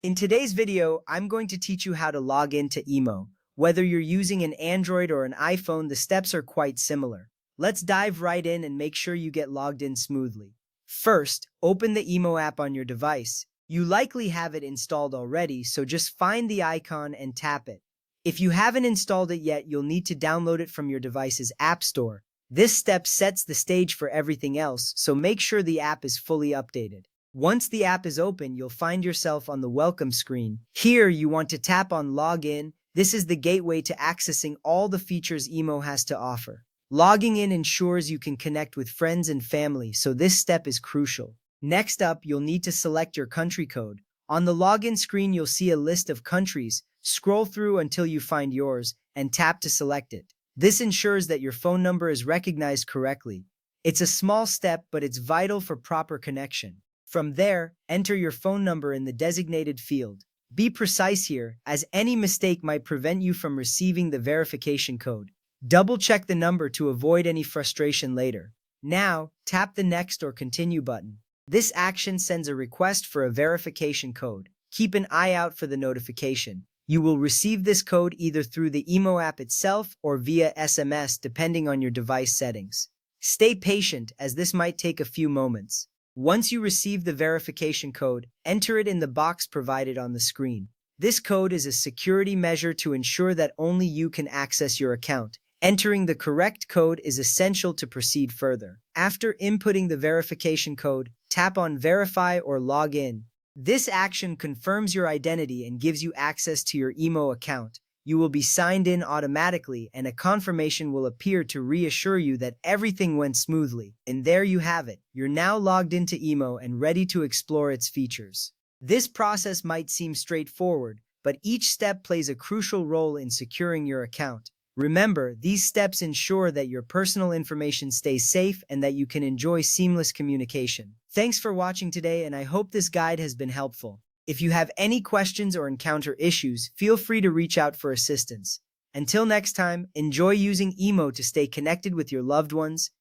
In today's video, I'm going to teach you how to log into Emo. Whether you're using an Android or an iPhone, the steps are quite similar. Let's dive right in and make sure you get logged in smoothly. First, open the Emo app on your device. You likely have it installed already, so just find the icon and tap it. If you haven't installed it yet, you'll need to download it from your device's App Store. This step sets the stage for everything else, so make sure the app is fully updated. Once the app is open, you'll find yourself on the welcome screen. Here, you want to tap on Login. This is the gateway to accessing all the features Emo has to offer. Logging in ensures you can connect with friends and family, so this step is crucial. Next up, you'll need to select your country code. On the login screen, you'll see a list of countries. Scroll through until you find yours and tap to select it. This ensures that your phone number is recognized correctly. It's a small step, but it's vital for proper connection. From there, enter your phone number in the designated field. Be precise here, as any mistake might prevent you from receiving the verification code. Double-check the number to avoid any frustration later. Now, tap the Next or Continue button. This action sends a request for a verification code. Keep an eye out for the notification. You will receive this code either through the Emo app itself or via SMS, depending on your device settings. Stay patient, as this might take a few moments. Once you receive the verification code, enter it in the box provided on the screen. This code is a security measure to ensure that only you can access your account. Entering the correct code is essential to proceed further. After inputting the verification code, tap on Verify or Log In. This action confirms your identity and gives you access to your Emo account. You will be signed in automatically, and a confirmation will appear to reassure you that everything went smoothly. And there you have it. You're now logged into Emo and ready to explore its features. This process might seem straightforward, but each step plays a crucial role in securing your account. Remember, these steps ensure that your personal information stays safe and that you can enjoy seamless communication. Thanks for watching today, and I hope this guide has been helpful. If you have any questions or encounter issues, feel free to reach out for assistance. Until next time, enjoy using Emo to stay connected with your loved ones